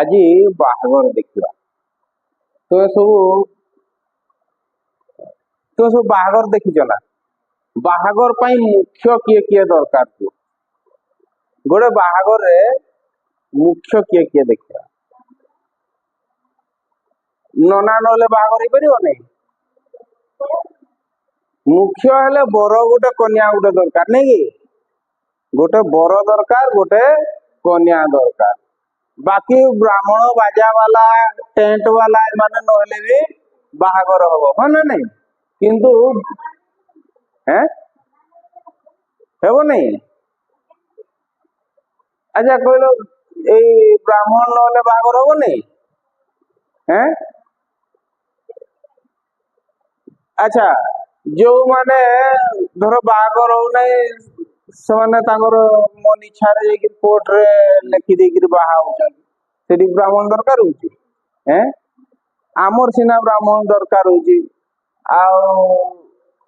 आज बाहागर देखा तो सब बाहागर देखिच ना बाहागर मुख्य किए किए दरकार थी गोटे बाहागर मुख्य किए किए देखा नना ना बाहागर हो पार नहीं मुख्य हेले बर गोटे कन्या गोटे दरकार नहीं कि गोटे बर दरकार गोटे कन्या दरकार बाकी ब्राह्मण बाजा वाला टेंट वाला माने नहले भी बाहागर हम हाँ ना नहीं किंतु हैं हेब नहीं अच्छा कहल ये ब्राह्मण नहले बाहागर हम नहीं हैं अच्छा जो माने धर बाहागर हो नहीं से मन इच्छा कोर्ट रे लिखि देकर बाहा होती ब्राह्मण दरकार हो आमर सीना ब्राह्मण दरकार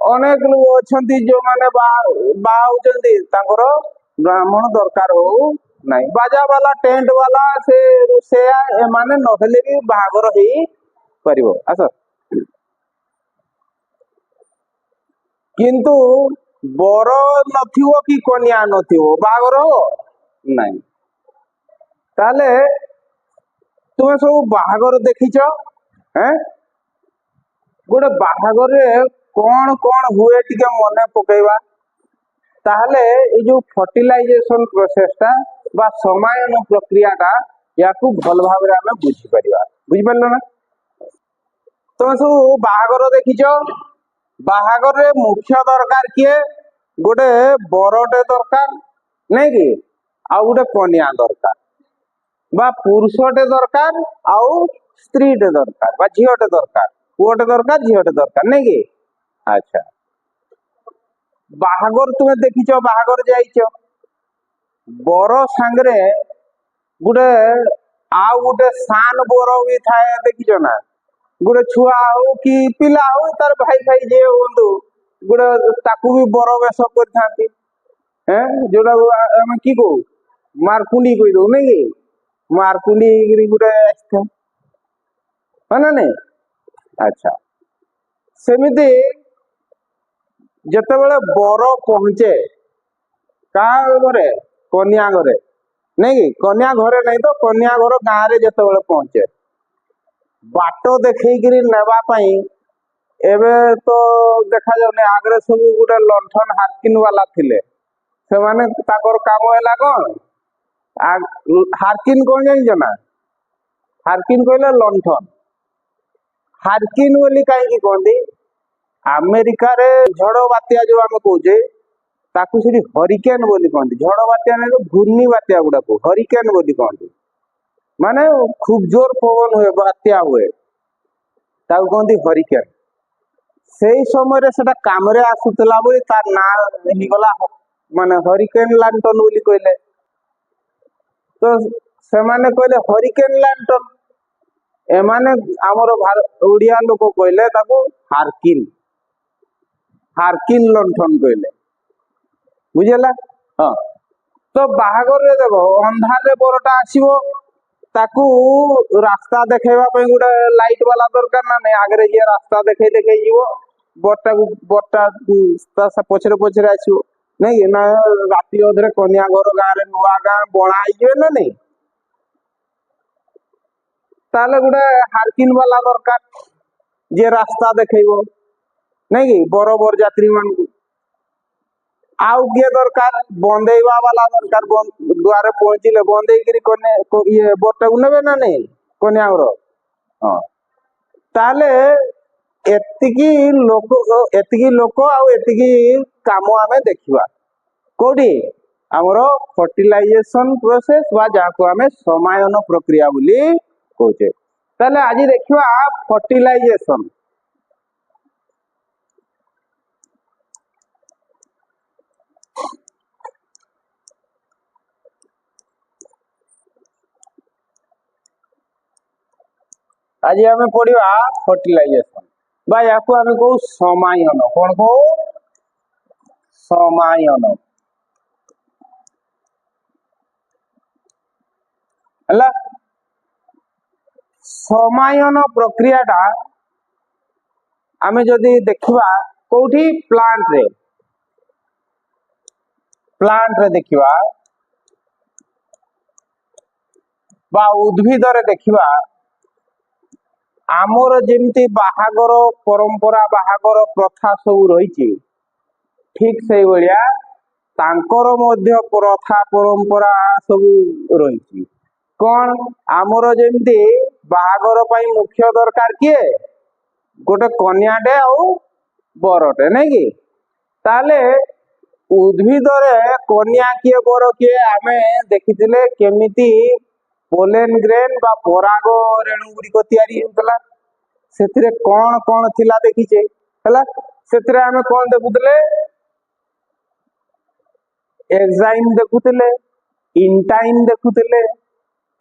अनेक लोग अच्छा जो मैंने बाहर ब्राह्मण दरकार हो नहीं बाजा वाला टेंट वाला से रोसैया एमाने नहले भी बाहागर हो पार आस किंतु बर नथिवो कि कन्या नथिवो बाहागर हो नहीं ताले तुम सब बाहागर देखिच हैं गोटे बाहागर कौन कौन हुए टिके मने पकेवा ताहले ये जो फर्टिलाइजेशन प्रोसेस बा समायन प्रक्रिया या भल भाव आम बुझीपर बुझिपार ना तुम सब बाहागर देखिच बाहागर मुख्य दरकार किए गोटे बरटे दरकार नहीं कि आउ गोटे कन्या दरकार बा पुरुषटे दरकार आउ स्त्रीटे दरकार बा झीटे दरकार पुओटे दरकार झीटे दरकार नहीं कि अच्छा बाहागर तुम्हें देखिच बाहागर जाइच बर सांगरे गोटे आउ गोटे सान बर भी थाए देखिच ना गोटे छुआ हो कि पिला हो तार भाई भाई जे हूँ गोटे ताकू भी बर वेश कर जोटा आम कि कहू मारकुंडी कही दो नहीं कि मारकुंडी गोटे है ना नहीं अच्छा सेमिति जते बड़े बर पहुंचे का घरे कन्या घरे नहीं कि कन्या घरे नहीं तो कन्या घर गाँव में जते बड़े पहुंचे बाट देखई नेबा पाई एबे तो देखा जाऊनी आगरे सब गोटे लंठन हारकिन वाला थिले से माने ताकर काम हैला कौन हारकिन कौन जानिछ ना हारकिन कहले लंठन हारकिन बोली कहीं कहती अमेरिका रे झड़ बात्या जो आम कहे ताकू से हरिकेन बोली कहती झड़ बात्या नहीं तो घूर्णी बात्या गुड़ा को हरिकेन बोली कहती माने खूब जोर पवन हुए बात्या हुए ताकू कहती हरिकेन से समय से काम आसूला बोली तार ना गला माने हरिकेन लांटन बोली कहले तो से माने कहले हरिकेन लांटन एमाने आमर ओडिया लोक कहले ताको हारकिन हारकिन लंठन कहले बुझेला हाँ तो बाहागर रे देखो अंधार रे बरटा आसीबो ताकू रास्ता देखेबा पे गोटे लाइट वाला दरकार ना नहीं आगे जे रास्ता देखे देखे जीवो बरटा पछरे पछरे आसीबो नहीं ना राति अधरे कन्या घर गाँव रे नुआ गाँ बणा आइबे ना नहीं ताले गोटे हारकिन वाला दरकार जे रास्ता देखेबो नहीं कि बर बर यात्री मान आउ किए दरकार बंदेवा वाला दरकार द्वारे पहुंचले बंदे ये बरटा को नेबे ना नहीं कन्या घर हाँ ताले एतिकी लोक आउ एतिकी काम आमे देखिबा कोडी हमर फर्टिलाइजेशन प्रोसेस बा जाको आमे समायन प्रक्रिया बोली कहूचे ताले आज देखिबा फर्टिलाइजेशन आज आम पढ़ा फर्टिलाइजेशन बा या कहू समायन कौन कहू समायन है समायन प्रक्रियाटा आमे जदि देखिबा कोठी प्लांट रे देखिबा बा उद्भिद रे देखिबा आमर जेमती बाहागर परंपरा बाहागर प्रथा सब रही ठीक से भलिया तांकर मध्य प्रथा परंपरा सब रही कौन आमर जेमती बाहागर पाई मुख्य दरकार किए गोटे कन्याटे आउ बरटे नहीं कि ताले उद्भिद रे कन्या किए बर किए आमे देखिथिले केमिति पोलेन ग्रेन बा पराग रेणु गुड़िक तैयारी होतला सेथिरे कौन कौन थिला देखिचे हला सेथिरे आमे कौन देखुतले एंजाइम देखुतले इंटाइन देखुतले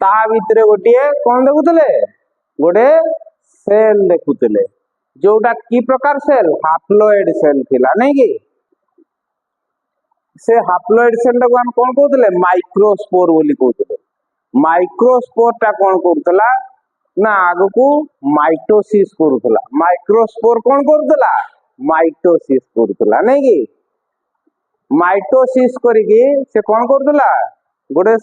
ता भितरे गोटिए कौन देखुतले गोटे सेल देखुतले जोटा की प्रकार सेल हाप्लोइड सेल थिला नहीं कि से हाप्लोइड सेल को हम कौन कहते माइक्रोस्पोर बोली कहते माइक्रोस्पोर टा कौन करतला ना आगु को माइटोसिस करूतला माइक्रोस्पोर कौन करतला माइटोसिस करूतला नहीं कि माइटोसिस करिकी से कौन करतला गोटे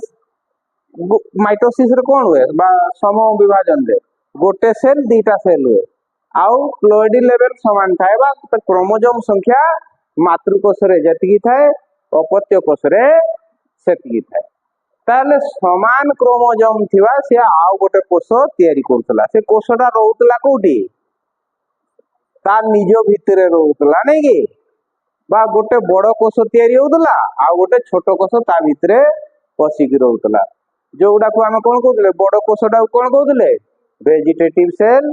माइटोसिस रे कौन हुए बा सम विभाजन दे गोटे सेल दीटा सेल हुए आउ प्लोइडी लेवल समान थाए बा क्रोमोजोम संख्या मातृकोश रे जतिकी थाए अपत्य कोश रे सेतिकी थाए ताले समान क्रोमोजोम थिबा से आउ गोटे कोष तयारी करतला से कोषटा रहउतला कोठी तार निज भितरे रहउतला नहीं कि बा गोटे बड़ कोष तयारी होउतला आ गोटे छोट कोष ता भितरे पसिकी रहउतला जोउडा को हम कोन कहउतले बड़ कोषटा कोन कहउतले वेजिटेटिव सेल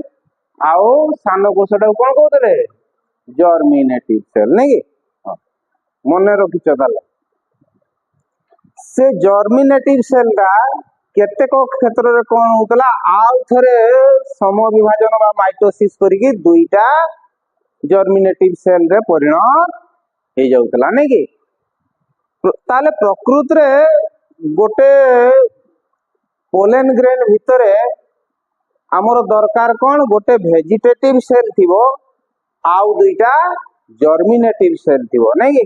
आउ सान कोषटा कोन कहउतले जर्मिनेटिव सेल नहीं कि मने रखिछ ताले से जर्मिनेटिव सेल टा केतेक क्षेत्र रे कोन होतला आउ थरे सम विभाजन बा माइटोसिस करिकी दुईटा जर्मिनेटिव सेल रे परिणत हे जाउतला नहीं कि ताले प्रकृति रे गोटे पोलेन ग्रेन भितरे आमर दरकार कौन गोटे वेजिटेटिव सेल थिबो आउ दुईटा जर्मिनेटिव सेल थिबो नहीं कि